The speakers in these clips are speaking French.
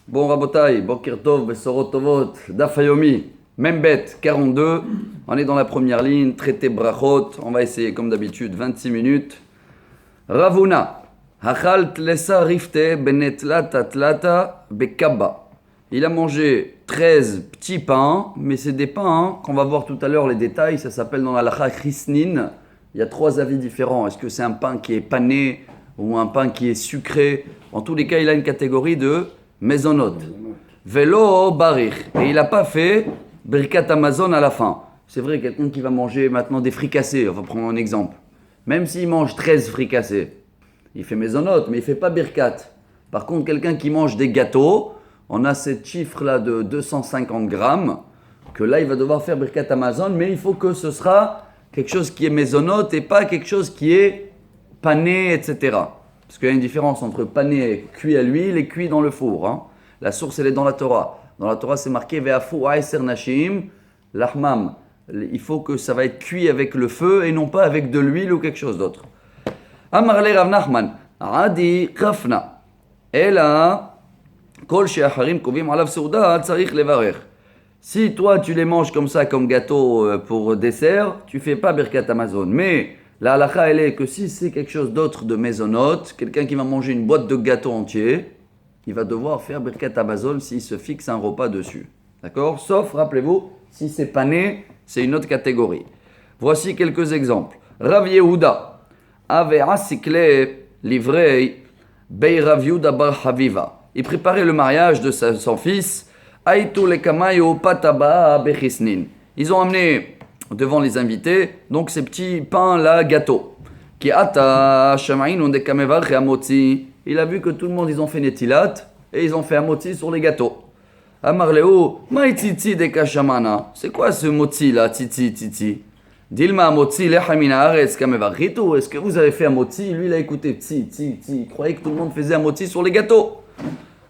Bon, Rabotai, Boker Tov, Besorot Tovot, Daf Yomi, Membet 42. On est dans la première ligne, traité Brachot. On va essayer, comme d'habitude, 26 minutes. Ravuna, Hachal Tlesa Rifte Benetlata Tlata Bekabba. Il a mangé 13 petits pains, mais c'est des pains qu'on va voir tout à l'heure les détails. Ça s'appelle dans la halakha Chisnin. Il y a 3 avis différents. Est-ce que c'est un pain qui est pané ou un pain qui est sucré? En tous les cas, il a une catégorie de Mezonot. Velo barich. Et il n'a pas fait Birkat Amazon à la fin. C'est vrai, quelqu'un qui va manger maintenant des fricassés, on va prendre un exemple. Même s'il mange 13 fricassés, il fait Mezonot, mais il ne fait pas Birkat. Par contre, quelqu'un qui mange des gâteaux, on a ce chiffre-là de 250 grammes, que là, il va devoir faire Birkat Amazon, mais il faut que ce sera quelque chose qui est Mezonot et pas quelque chose qui est pané, etc. Parce qu'il y a une différence entre pané et cuit à l'huile et cuit dans le four. Hein. La source, elle est dans la Torah. Dans la Torah, c'est marqué Ve'afu Aiser Nashim, Lahmam. Il faut que ça va être cuit avec le feu et non pas avec de l'huile ou quelque chose d'autre. Amarle Rav Nachman, Adi Kafna. Et là, Kol She'acharim Kovim Alav Seuda, Tzarich Levarer. Si toi, tu les manges comme ça, comme gâteau pour dessert, tu fais pas Birkat Amazon. Mais la halakha, elle est que si c'est quelque chose d'autre de Mezonot, quelqu'un qui va manger une boîte de gâteau entier, il va devoir faire Birkat Amazon s'il se fixe un repas dessus. D'accord? Sauf, rappelez-vous, si c'est pané, c'est une autre catégorie. Voici quelques exemples. Rav Yehuda avait asikle livré Bei Rav Yehuda bar Haviva. Il préparait le mariage de son fils. Aïtou le kamayo pataba bechisnin. Ils ont amené devant les invités donc ces petits pains là gâteaux. Qui ata shamaïn de kamevar et amotzi. Il a vu que tout le monde ils ont fait netilat et ils ont fait amotzi sur les gâteaux. Amarleo maïtiti de kashamana. C'est quoi ce motzi là titi? Dilma amotzi lehamina aretz kamevar rito. Est-ce que vous avez fait amotzi? Lui il a écouté titi. Il croyait que tout le monde faisait amotzi sur les gâteaux.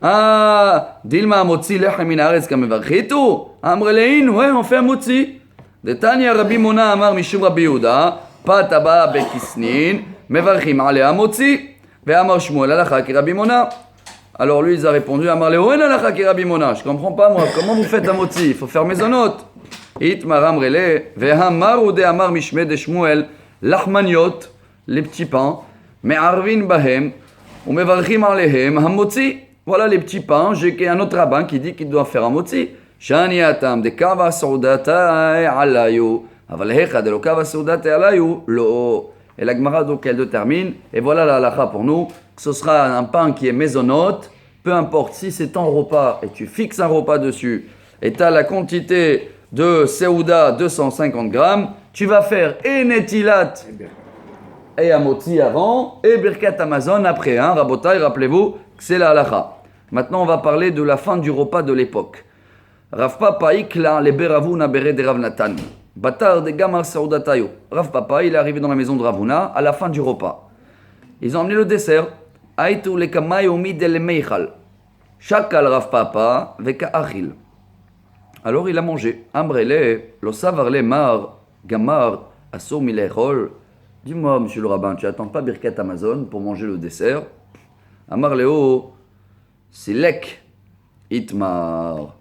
Ah, Dilma amotzi lehamina aretz kamevar rito. Amrelein, ouais, on fait amotzi. De Tanya Rabbi Mona Amar Mishum Rabbi Yehuda, Pataba Bekisnin, Mevarchim Ale Amotzi, Ve Amar Shmuel Alacha ki Rabbi Mona. Alors lui, il a répondu Amar Leoen Alacha ki Rabbi Mona. Je comprends pas moi, comment vous faites Amotzi? Il faut faire Mezonot. Itmar Amrele, Ve Hamar ou de Amar Mishme de Shmuel, Lachmaniot, les petits pains, Me Arvin Bahem, ou Mevarchim Alehem, Hamotzi. Voilà les petits pains. J'ai un autre rabbin qui dit qu'il doit faire Amotzi. Shani atam de kava saudatai alayu, aval hecha de lo kava saudatai alayu lo. Et la Gemara donc elle détermine, et voilà la halakha pour nous, que ce sera un pain qui est mezonot, peu importe si c'est en repas et tu fixes un repas dessus, et tu as la quantité de seuda 250 grammes, tu vas faire et netilat et amoti avant, et birkat amazon après. Hein, Rabotai, rappelez-vous que c'est la halakha. Maintenant on va parler de la fin du repas de l'époque. Rav Papa ikla le beravuna bere de Rav Natan. Batar de gamar saudatayo. Rav Papa, il est arrivé dans la maison de Ravuna à la fin du repas. Ils ont emmené le dessert. Aitu le kamayo midel meichal. Shakal Rav Papa veka achil. Alors il a mangé. Ambrele, lo savar le mar, gamar, asso milechol. Dis-moi, monsieur le rabbin, tu attends pas Birkat Amazon pour manger le dessert? Amar leo, c'est lek. Itmar.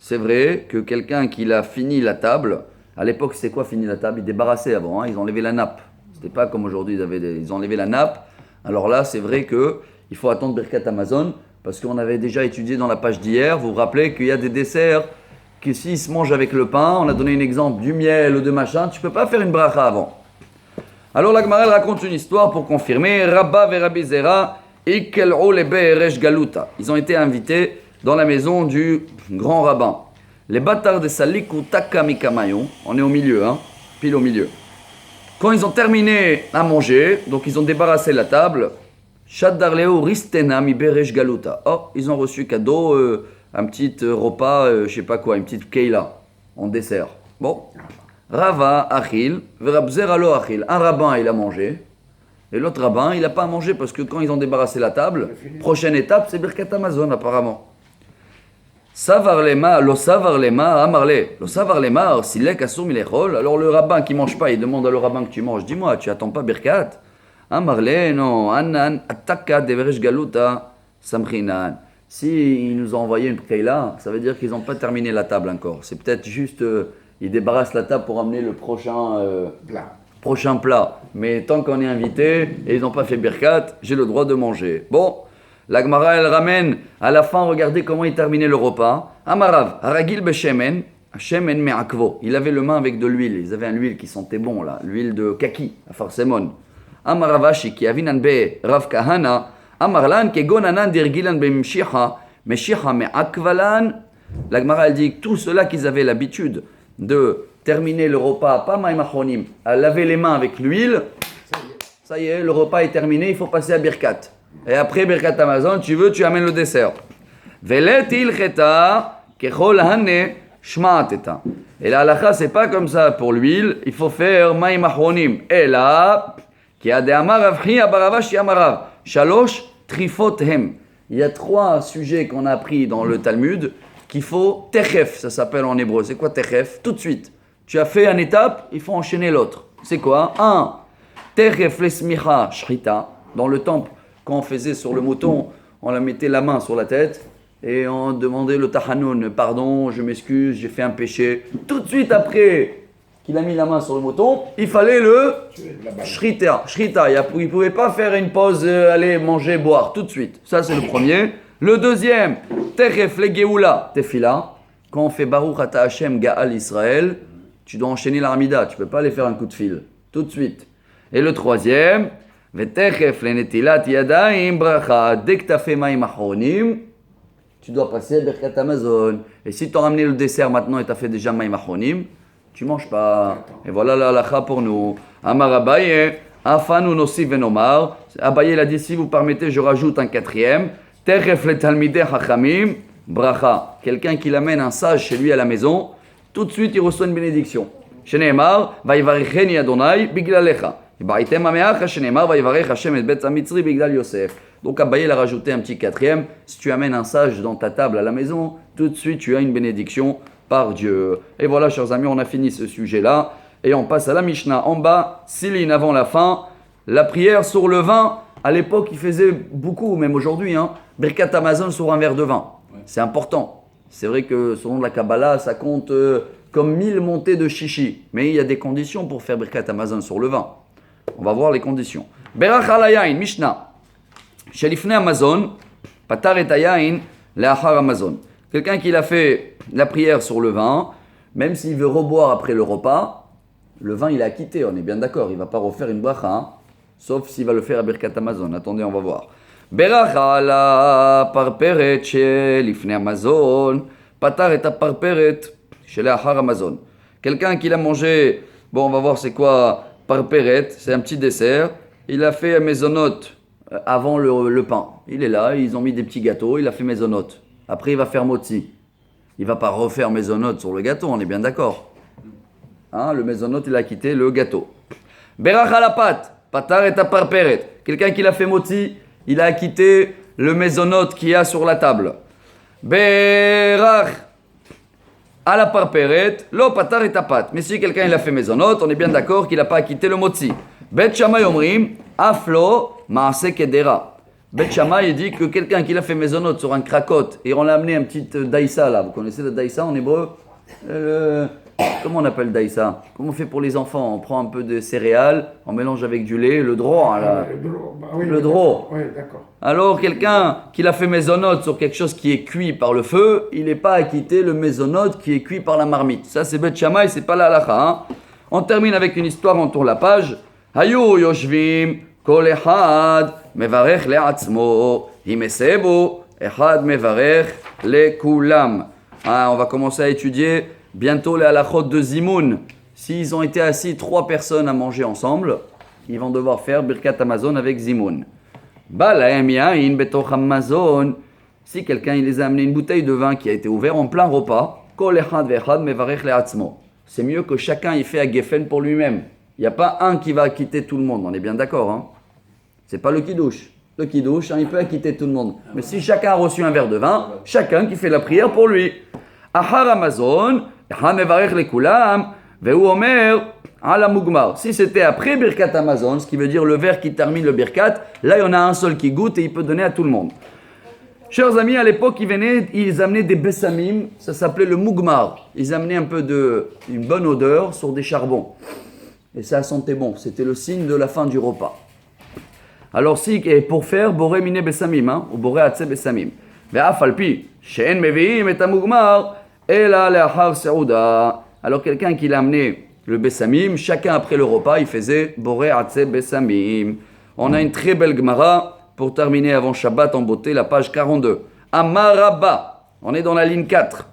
C'est vrai que quelqu'un qui a fini la table, à l'époque c'est quoi fini la table? Ils débarrassaient avant, hein, ils enlevaient la nappe. C'était pas comme aujourd'hui, ils enlevaient la nappe. Alors là c'est vrai qu'il faut attendre Birkat Amazon, parce qu'on avait déjà étudié dans la page d'hier, vous vous rappelez qu'il y a des desserts que s'ils se mangent avec le pain, on a donné un exemple du miel ou de machin, tu peux pas faire une bracha avant. Alors la Gemara raconte une histoire pour confirmer, Rabba ve Rabbi Zera, ikel'u le be'eresh galuta. Ils ont été invités dans la maison du grand rabbin. Les bâtards de Saliku Takamikamayon, on est au milieu, hein, pile au milieu. Quand ils ont terminé à manger, donc ils ont débarrassé la table, Shaddarleo Ristena mi Beresh Galuta. Oh, ils ont reçu cadeau un petit repas, je sais pas quoi, une petite keila en dessert. Bon, Rava Achil, Verabzer Alo Achil. Un rabbin, il a mangé. Et l'autre rabbin, il n'a pas à manger parce que quand ils ont débarrassé la table, prochaine étape, c'est Birkat Amazon apparemment. Savar lema, lo savar lema, amarle. Lo savar lema, silek asur milechol. Alors le rabbin qui mange pas, il demande à le rabbin que tu manges. Dis-moi, tu attends pas Birkat? Amarle, non. Anan, attaka deveresh galuta, samchinan. Si ils nous ont envoyé une Keila, ça veut dire qu'ils n'ont pas terminé la table encore. C'est peut-être juste, ils débarrassent la table pour amener le prochain plat. Mais tant qu'on est invité et ils n'ont pas fait birkat, j'ai le droit de manger. Bon, la Gemara, elle ramène à la fin, regardez comment il terminait le repas. Amarav, Aragil Beshemen, Shemen Me'akvo. Il avait le main avec de l'huile. Ils avaient une huile qui sentait bon, là, l'huile de kaki, à Farsemon. Amaravashi, qui avinan be Rav Kahana, Amarlan, Kegonanan dirgilan be Meshicha Me'akvalan. La Gemara, elle dit que tout cela qu'ils avaient l'habitude de terminer le repas, pas maïmachonim, à laver les mains avec l'huile, ça y est, le repas est terminé, il faut passer à Birkat. Et après Birkat Amazon, tu amènes le dessert. Velet ilcheta kechol hane shma'ateta. Et la halakha, c'est pas comme ça pour l'huile, il faut faire maïmachonim. Et là, qui a des amarav, hi abaravash amarav, shalosh trifot hem. Il y a 3 sujets qu'on a appris dans le Talmud qu'il faut techef, ça s'appelle en hébreu. C'est quoi techef? Tout de suite. Tu as fait une étape, il faut enchaîner l'autre. C'est quoi? 1. Techef lesmicha shrita. Dans le temple, quand on faisait sur le mouton, on la mettait la main sur la tête et on demandait le tahanoun. Pardon, je m'excuse, j'ai fait un péché. Tout de suite après qu'il a mis la main sur le mouton, il fallait le shrita. Il ne pouvait pas faire une pause, aller manger, boire. Tout de suite. Ça, c'est le premier. Le deuxième, Techef le Geoula, Tefila. Quand on fait Baruch Ata Hashem Gaal Israël, tu dois enchaîner l'Amida, tu ne peux pas aller faire un coup de fil, tout de suite. Et le troisième, Techef le Netilat Yadayim Bracha, dès que tu as fait Maïm Achronim, tu dois passer à Birkat Amazon. Et si tu as ramené le dessert maintenant et tu as fait déjà Maïm Achronim, tu ne manges pas. Et voilà la halakha pour nous. Amar Abaye, Afanu Nossi Venomar. Abaye l'a dit, si vous permettez, je rajoute un 4e. Techef le Talmideh Hachamim, Bracha. Quelqu'un qui l'amène un sage chez lui à la maison, tout de suite il reçoit une bénédiction. Sheneemar, Vayivarecheni Adonai, Biglalecha. Ibaitem Ameacha, Sheneemar, Vayivarech Hashem et Bet Amitzri, Biglal Yosef. Donc Abaye l'a rajouté un petit 4e. Si tu amènes un sage dans ta table à la maison, tout de suite tu as une bénédiction par Dieu. Et voilà, chers amis, on a fini ce sujet-là. Et on passe à la Mishnah. En bas, 6 lignes avant la fin, la prière sur le vin. À l'époque, ils faisaient beaucoup, même aujourd'hui, Birkat Amazon sur un verre de vin. Ouais. C'est important. C'est vrai que selon la Kabbalah, ça compte comme 1000 montées de chichi. Mais il y a des conditions pour faire Birkat Amazon sur le vin. On va voir les conditions. Berach alayain, Mishnah. Shelifne Amazon, patar et ayain, leachar Amazon. Quelqu'un qui a fait la prière sur le vin, même s'il veut reboire après le repas, le vin il a quitté, on est bien d'accord. Il ne va pas refaire une bracha, sauf s'il va le faire à Birkat Amazon. Attendez, on va voir. Beracha la parperet shelifne Amazon, patar et parperet shelachar Amazon. Quelqu'un qui l'a mangé, bon, on va voir c'est quoi parperet, c'est un petit dessert. Il a fait maisonnote avant le pain. Il est là, ils ont mis des petits gâteaux, il a fait maisonnote. Après, il va faire motzi. Il ne va pas refaire maisonnote sur le gâteau, on est bien d'accord. Le maisonnote, il a quitté le gâteau. Beracha la pâte. Patar et parperet. Quelqu'un qui l'a fait moti, il a quitté le maisonnote qu'il y a sur la table. Berach à la parperet, lo patar et pat. Mais si quelqu'un il a fait maisonnote, on est bien d'accord qu'il n'a pas quitté le moti. Bet Shammai omrim, aflo maase kedera. Bet Shammai il dit que quelqu'un qui l'a fait maisonnote sur un cracotte et on l'a amené un petit daïsa là. Vous connaissez le daïsa en hébreu? Comment on appelle daïsa? Comment on fait pour les enfants? On prend un peu de céréales, on mélange avec du lait, le draw. Le draw. Oui, d'accord. Alors, quelqu'un qui l'a fait maisonnote sur quelque chose qui est cuit par le feu, il n'est pas acquitté le maisonnote qui est cuit par la marmite. Ça, c'est Bet Shammai, c'est pas la halakha. On termine avec une histoire, on tourne la page. Hayu yoshvim kol echad mevarech le'atzmo himesebu echad mevarech le'kulam. On va commencer à étudier bientôt les halachot de Zimoun. S'ils ont été assis 3 personnes à manger ensemble, ils vont devoir faire Birkat Amazon avec Zimoun. Balaem yain betoch Amazon. Si quelqu'un il les a amené une bouteille de vin qui a été ouverte en plein repas, kol echad ve'echad mevarech le'atzmo. C'est mieux que chacun y fait à Geffen pour lui-même. Il n'y a pas un qui va acquitter tout le monde, on est bien d'accord. C'est pas le kidouche. Le kidouche, il peut acquitter tout le monde. Mais si chacun a reçu un verre de vin, chacun qui fait la prière pour lui. Ahar Amazon, mevarech lekulam, ve'u omer ala mugmar. Si c'était après Birkat Amazon, ce qui veut dire le verre qui termine le Birkat, là il y en a un seul qui goûte et il peut donner à tout le monde. Chers amis, à l'époque, ils amenaient des bessamim, ça s'appelait le mugmar. Ils amenaient un peu une bonne odeur sur des charbons. Et ça sentait bon, c'était le signe de la fin du repas. Alors pour faire boré mine bessamim, ou boré atse bessamim. Ve'af alpi, she'en mevi'im et mugmar, ela le'achar se'uda. Alors quelqu'un qui l'a amené le bessamim, chacun après le repas, il faisait boré atse bessamim. On a une très belle gemara pour terminer avant Shabbat en beauté, la page 42. Amar Rabba, on est dans la ligne 4.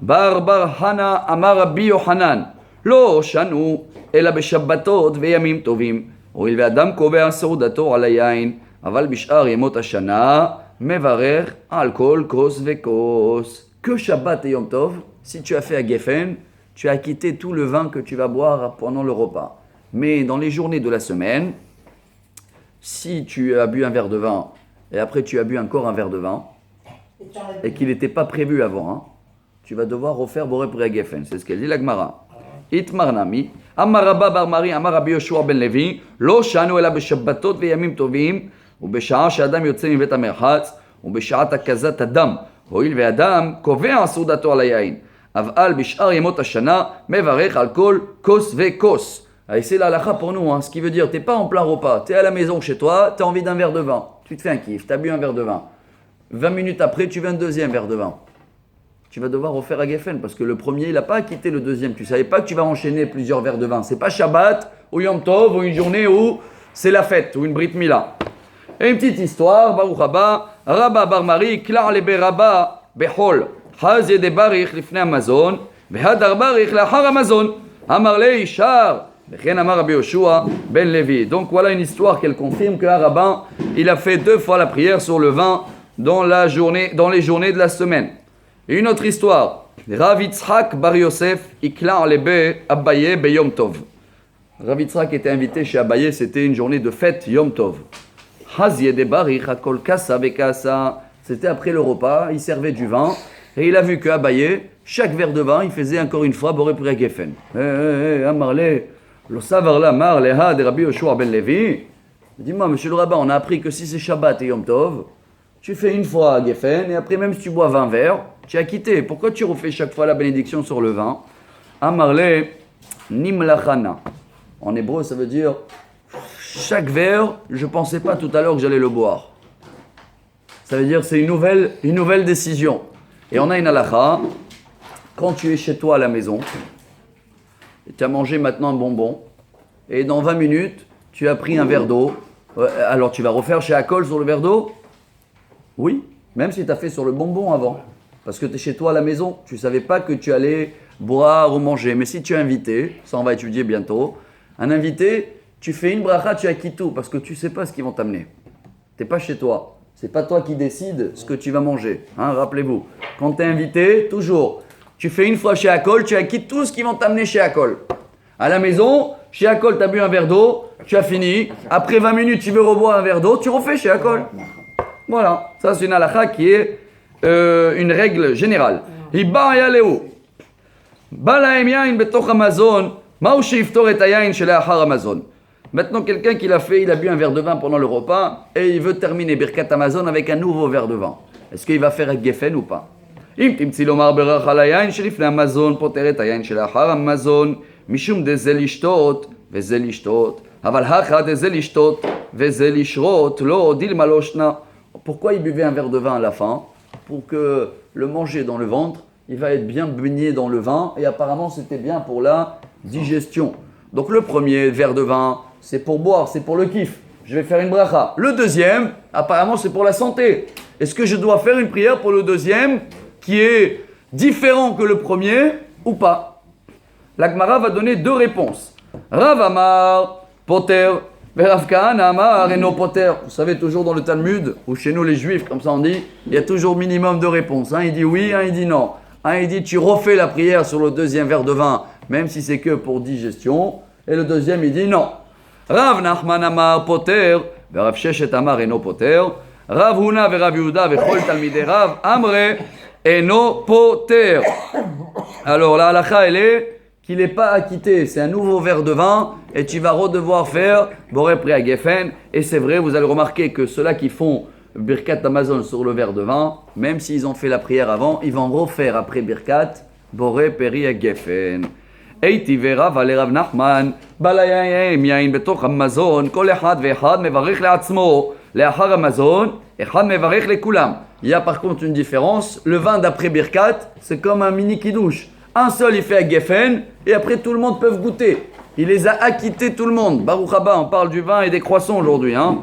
Bar Hana Amar Rabbi Yohanan, lo shanu ela beshabbatot veyamim tovim. הואיל ואדם קובע סעודתו על היין, אבל בשאר ימות השנה מברך על כל כוס וכוס. Que Shabbat et Yom Tov, si tu as fait à Geffen, tu as quitté tout le vin que tu vas boire pendant le repas. Mais dans les journées de la semaine, si tu as bu un verre de vin et après tu as bu encore un verre de vin et qu'il n'était pas prévu avant, tu vas devoir refaire Boré Pri Geffen. C'est ce qu'elle dit la Gemara. Itmarnami, Amar Rabba bar Mari, Amar Rabbi Yoshua ben Levi, לא שנו אלא בשבתות וימים טובים, ובשעה שאדם יוצא מבית המרחץ, ובשעת הקזת הדם, הואיל ואדם קובע סעודתו על היין, אבל בשאר ימות השנה מברך על כל כוס וכוס. Et c'est la halakha pour nous, ce qui veut dire, t'es pas en plein repas, t'es à la maison chez toi, t'as envie d'un verre de vin, tu te fais un kiff, t'as bu un verre de vin. 20 minutes après, tu veux un deuxième verre de vin. Tu vas devoir refaire à Geffen parce que le premier, il n'a pas quitté le deuxième. Tu ne savais pas que tu vas enchaîner plusieurs verres de vin. C'est pas Shabbat ou Yom Tov ou une journée où c'est la fête ou une Brit Mila. Et une petite histoire, Baruch Haba, Rabba bar Mari, Klar lebe Rabba behol, Haz yede barich lifnei Amazon, Vehadar barich lachar Amazon, Amar le Ishar, Vechen Amar Rabbi Yoshua ben Levi. Donc voilà une histoire qu'elle confirme que rabbin, il a fait 2 fois la prière sur le vin dans les journées de la semaine. Et une autre histoire. Rav Yitzhak bar Yosef, Ikla lebe Abaye be Yom Tov. Rav Yitzhak était invité chez Abaye, c'était une journée de fête Yom Tov. Hazie de barich akol kasa bekasa. C'était après le repas, il servait du vin et il a vu que Abaye, chaque verre de vin, il faisait encore une fois Boré Pri Geffen. Amarle, lo savar la mar leha de Rabbi Yoshua ben Levi. Dis-moi, monsieur le rabbin, on a appris que si c'est Shabbat et Yom Tov, tu fais une fois à Geffen et après même si tu bois 20 verres, tu as quitté. Pourquoi tu refais chaque fois la bénédiction sur le vin? Amarle nimlachana. En hébreu, ça veut dire chaque verre, je ne pensais pas tout à l'heure que j'allais le boire. Ça veut dire c'est une nouvelle décision. Et on a une halakha, quand tu es chez toi à la maison, et tu as mangé maintenant un bonbon, et dans 20 minutes, tu as pris un verre d'eau, alors tu vas refaire chez Akol sur le verre d'eau? Oui, même si tu as fait sur le bonbon avant. Parce que tu es chez toi à la maison, tu ne savais pas que tu allais boire ou manger. Mais si tu es invité, ça on va étudier bientôt, un invité, tu fais une bracha, tu acquittes tout, parce que tu ne sais pas ce qu'ils vont t'amener. Tu n'es pas chez toi. Ce n'est pas toi qui décides ce que tu vas manger. Rappelez-vous, quand tu es invité, toujours, tu fais une fois chez Akol, tu acquittes tout ce qu'ils vont t'amener chez Akol. À la maison, chez Akol, tu as bu un verre d'eau, tu as fini. Après 20 minutes, tu veux reboire un verre d'eau, tu refais chez Akol. Voilà, ça c'est une halakha qui est une règle générale. Hiba yaleu. Balaem yain betoch Amazon, ma'u sheiftor et hayain shelachar Amazon. Maintenant, quelqu'un qui il a bu un verre de vin pendant le repas et il veut terminer Birkat Amazon avec un nouveau verre de vin. Est-ce qu'il va faire Geffen ou pas? Im timtzi lomar berach al hayain shelifnei Amazon poter et hayain shelachar Amazon mishum deze lishtot veze lishtot aval hacha deze lishtot veze lishrot lo dilma lo shna. Pourquoi il buvait un verre de vin à la fin? Pour que le manger dans le ventre, il va être bien baigné dans le vin et apparemment c'était bien pour la digestion. Donc le premier verre de vin, c'est pour boire, c'est pour le kiff. Je vais faire une bracha. Le deuxième, apparemment c'est pour la santé. Est-ce que je dois faire une prière pour le deuxième qui est différent que le premier ou pas? La Gemara va donner 2 réponses. Rav Amar, Poter, Rav Kahana Amar, Eno Poter. Vous savez, toujours dans le Talmud, ou chez nous les Juifs, comme ça on dit, il y a toujours minimum 2 réponses. Un il dit oui, un il dit non. Un il dit tu refais la prière sur le deuxième verre de vin, même si c'est que pour digestion. Et le deuxième il dit non. Rav Nachman Amar Poter, Rav Sheshet Amar Eno Poter, Rav Huna Rav Yehuda Vechol Talmidei Rav Amre Eno Poter. Alors la halakha elle est qu'il n'est pas acquitté, c'est un nouveau verre de vin et tu vas redevoir faire Boré Pri Geffen. Et c'est vrai, vous allez remarquer que ceux-là qui font Birkat Amazon sur le verre de vin, même s'ils ont fait la prière avant, ils vont refaire après Birkat, Boré Peri Geffen. הייתי ורב לרב נחמן, בליהם יין בתוך המזון, כל אחד ואחד מברך לעצמו, לאחר המזון, אחד מברך לכולם. Il y a par contre une différence, le vin d'après Birkat, c'est comme un mini kidouche. Un seul il fait à Geffen, et après tout le monde peut goûter. Il les a acquittés tout le monde. Baruch haba, on parle du vin et des croissants aujourd'hui, hein.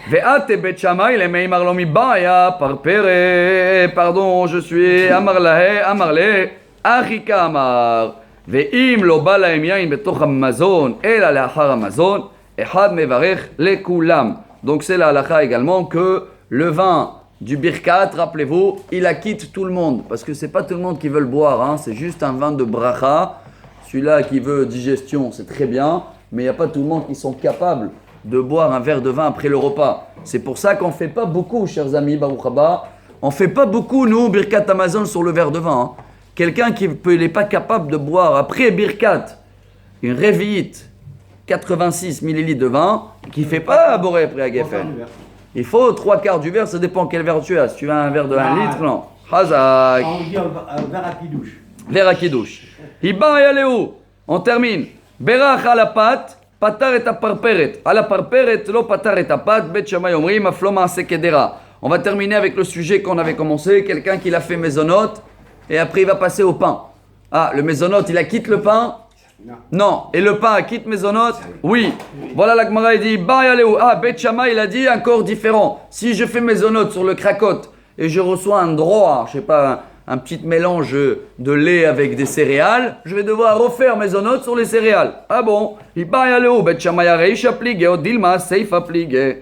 Ve'ate bet Shammai le meimar lo mi baya parpere, pardon, je suis amarle, Achika amar, ve'im lo ba lahem yain betoch hamazon, ela leachar hamazon, echad mevarech lekulam. Donc c'est la halakha également que le vin du Birkat, rappelez-vous, il acquitte tout le monde. Parce que c'est pas tout le monde qui veut le boire, hein, c'est juste un vin de bracha. Celui-là qui veut digestion, c'est très bien, mais il n'y a pas tout le monde qui sont capables de boire un verre de vin après le repas. C'est pour ça qu'on ne fait pas beaucoup, chers amis, Baruch haba, on ne fait pas beaucoup, nous, Birkat Amazon sur le verre de vin. Hein. Quelqu'un qui n'est pas capable de boire après Birkat, une révite, 86 millilitres de vin, qui ne fait pas boire après à Geffen. Il faut 3/4 du verre, ça dépend quel verre tu as. Si tu as un verre de 1 litre, non. Hazak. On dit un verre à kidouche. Verre à kidouche. Iba yaléou. On termine. Berach à la pâte, patar et parperet. À la parperet, lo patar et pâte, bet Shammai omrim, afloma sekedera. On va terminer avec le sujet qu'on avait commencé. Quelqu'un qui l'a fait maisonnote et après il va passer au pain. Ah, le maisonnote, il acquitte le pain? Non. Et le pain acquitte maisonnote? Oui. Voilà la Gemara, il dit, ba yaléou. Ah, bet Shammai, il a dit encore différent. Si je fais maisonnote sur le cracotte et je reçois un droit, je sais pas, un petit mélange de lait avec des céréales, je vais devoir refaire mes notes sur les céréales. Ah bon? Iba yaléou, bet Shammai reisha plige, o dilma seifa plige.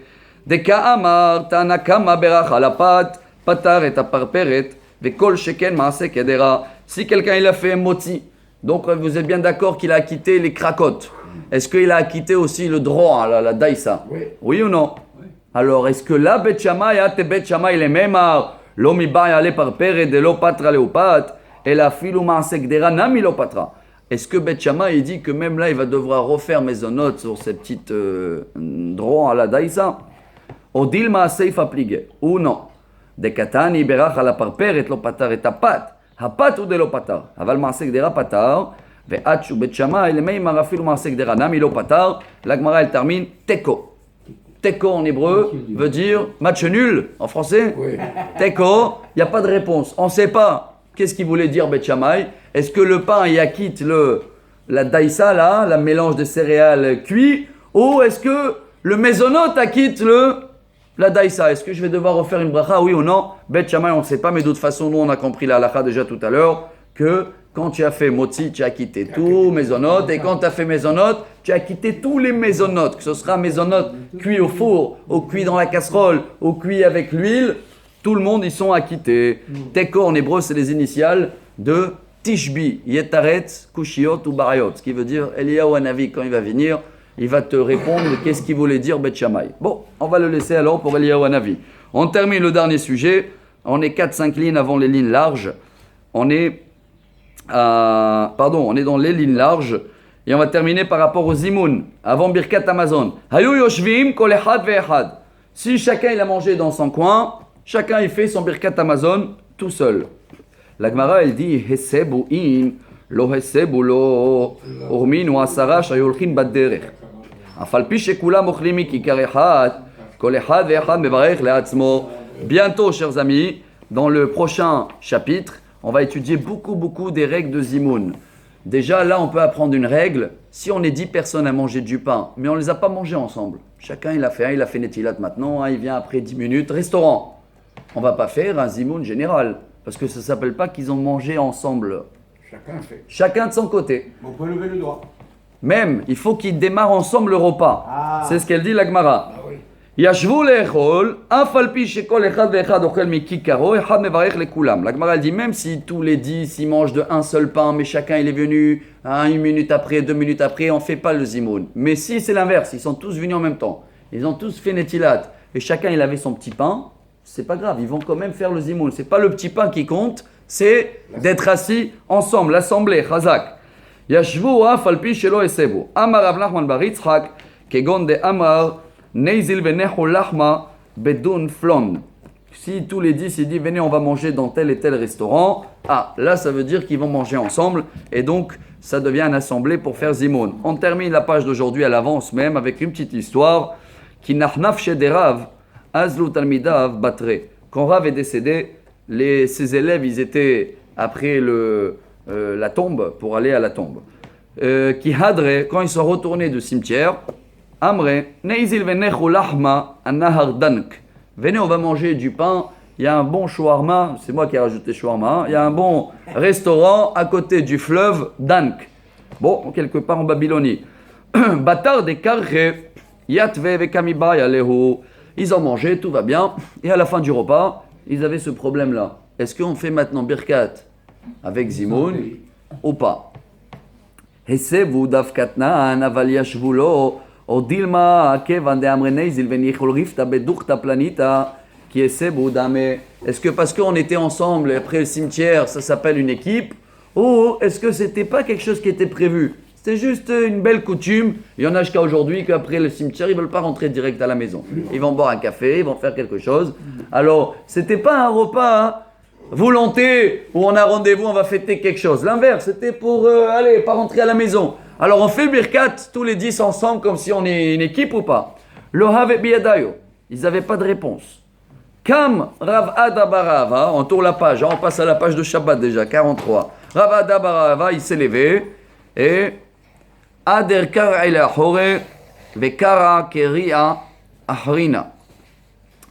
Deka amar, tanakama berach alapat, patar et parperet, vekol sheken maase kedera. Si quelqu'un il a fait un moti, donc vous êtes bien d'accord qu'il a acquitté les cracottes. Est-ce qu'il a acquitté aussi le droit, la daïsa? Oui. Oui ou non? Oui. Alors, est-ce que là, bet Shammai, ate bet Shammai les memar, lo mi ba yale parperet de lo patra leopat, et la filu maase kedera nami lo patra? Est-ce que Bet Shammai il dit que même là il va devoir refaire maisonnote sur ces petites droits à la daïsa? Odil maasei faplige ou non? De katani berach à la parperet lo patar et apat, apat ou de lo patar. Aval maase kedera patar, ve'at shu Bet Shammai le meimar afilu maase kedera nami lo patar. La Gemara elle termine teko. Teko en hébreu veut dire match nul en français. Oui. Teko, il n'y a pas de réponse. On ne sait pas. Qu'est-ce qu'il voulait dire Bet Shammai? Est-ce que le pain y acquitte la daïsa là, la mélange de céréales cuit, ou est-ce que le maisonnote acquitte la daïsa? Est-ce que je vais devoir refaire une bracha, oui ou non? Bet Shammai on ne sait pas, mais de toute façon nous on a compris la halakha déjà tout à l'heure que quand tu as fait motzi, tu as quitté tout maisonnote, et quand tu as fait maisonnote, tu as quitté tous les maisonnotes, que ce sera maisonnote cuit au four, ou cuit dans la casserole, ou cuit avec l'huile. Tout le monde, ils sont acquittés. Teko en hébreu, c'est les initiales de Tishbi, Yetaretz, Kushiot ou Barayot. Ce qui veut dire, Eliyahu Hanavi, quand il va venir, il va te répondre qu'est-ce qu'il voulait dire Bet Shammai. Bon, on va le laisser alors pour Eliyahu Hanavi. On termine le dernier sujet. On est 4-5 lignes avant les lignes larges. On est dans les lignes larges. Et on va terminer par rapport aux Zimoun, avant Birkat Amazon. Hayu yoshvim kol echad ve'echad. Si chacun il a mangé dans son coin, chacun il fait son Birkat Amazon tout seul. La Gemara elle dit Hesebu in lo hesebu lo urmin ou asara shayolchin baderech. Afal pi shekulam ochlim mikikar echad kol echad ve'echad mevarech le'atzmo. Bientôt, chers amis, dans le prochain chapitre, on va étudier beaucoup des règles de Zimoun. Déjà, là, on peut apprendre une règle. Si on est 10 personnes à manger du pain, mais on ne les a pas mangés ensemble. Chacun, il a fait Netilat maintenant, il vient après 10 minutes. Restaurant. On ne va pas faire un Zimoun général, parce que ça ne s'appelle pas qu'ils ont mangé ensemble. Chacun fait. Chacun de son côté. On peut lever le doigt. Même, il faut qu'ils démarrent ensemble le repas. Ah. C'est ce qu'elle dit, la Gemara. Ah oui. Yashvu le'echol, af al pi shekol echad ve'echad ochel mikikaro, echad mevarech lekulam. La Gemara elle dit même si tous les 10 ils mangent de un seul pain, mais chacun il est venu 1 minute après, 2 minutes après, on fait pas le zimoun. Mais si c'est l'inverse, ils sont tous venus en même temps, ils ont tous fait netilat, et chacun il avait son petit pain, c'est pas grave, ils vont quand même faire le zimoun. C'est pas le petit pain qui compte, c'est d'être assis ensemble, l'assemblée, chazak. Yashvu af al pi shelo esebu. Amar Rav Nachman bar Yitzchak, kegon de Amar Neizil venechu lachma bedun flon. Si tous les 10 ils disent venez on va manger dans tel et tel restaurant, là ça veut dire qu'ils vont manger ensemble et donc ça devient une assemblée pour faire zimoun. On termine la page d'aujourd'hui à l'avance même avec une petite histoire qui nahnaf shederav azlu talmidav batre. Quand Rav est décédé, ses élèves ils étaient après la tombe pour aller à la tombe. Qui hadre quand ils sont retournés du cimetière, amre neizil venechu lahma anahar dank. Venez, on va manger du pain. Il y a un bon shawarma, c'est moi qui ai rajouté shawarma. Il y a un bon restaurant à côté du fleuve Dank. Bon, quelque part en Babylonie. Batar de karche, yatve vekamiba yalehu. Ils ont mangé, tout va bien. Et à la fin du repas, ils avaient ce problème-là. Est-ce qu'on fait maintenant birkat avec zimoun ou pas? Hesevu dafkatna aval yashvulo. Est-ce que parce qu'on était ensemble après le cimetière, ça s'appelle une équipe? Ou est-ce que c'était pas quelque chose qui était prévu? C'était juste une belle coutume. Il y en a jusqu'à aujourd'hui qu'après le cimetière, ils veulent pas rentrer direct à la maison. Ils vont boire un café, ils vont faire quelque chose. Alors, c'était pas un repas volonté où on a rendez-vous, on va fêter quelque chose. L'inverse, c'était pour pas rentrer à la maison. Alors on fait birkat tous les 10 ensemble comme si on est une équipe ou pas. Lohav et biyadayo, ils n'avaient pas de réponse. Kam Rav Ada Barava, on tourne la page, on passe à la page de Shabbat déjà, 43. Rav Ada Barava, il s'est levé et Ader kara ila hore vekara keria ahrina.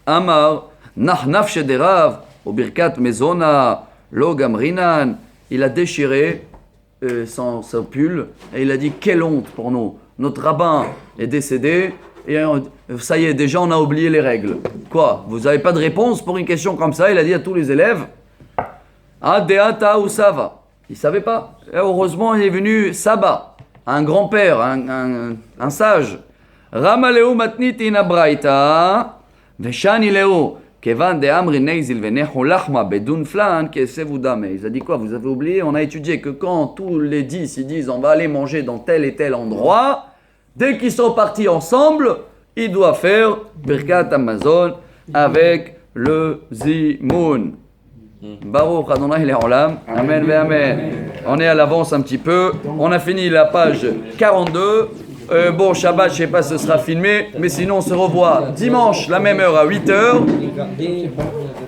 Amar nahnaf shederav au birkat mezona lo gamrinan. Il a déchiré son pull et il a dit quelle honte pour nous, notre rabbin est décédé et ça y est, déjà on a oublié les règles. Quoi, vous n'avez pas de réponse pour une question comme ça? Il a dit à tous les élèves Adeata ou Sava, il ne savait pas. Et heureusement il est venu Saba, un grand-père, un sage. Ramaleu matnit ina braita veshani leu. Il a dit quoi? Vous avez oublié? On a étudié que quand tous les 10 ils disent on va aller manger dans tel et tel endroit, dès qu'ils sont partis ensemble, ils doivent faire Birkat Hamazon avec le Zimoun. Baruch Adonai Le'olam. Amen ve Amen. On est à l'avance un petit peu. On a fini la page 42. Bon, Shabbat, je ne sais pas si ce sera filmé, mais sinon on se revoit dimanche, la même heure à 8h.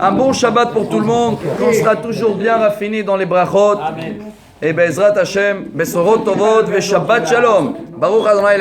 Un bon Shabbat pour tout le monde, qu'on sera toujours bien raffiné dans les brachot. Et Bezrat Hashem, Besorot Tovot, ve Shabbat Shalom. Baruch Adonai.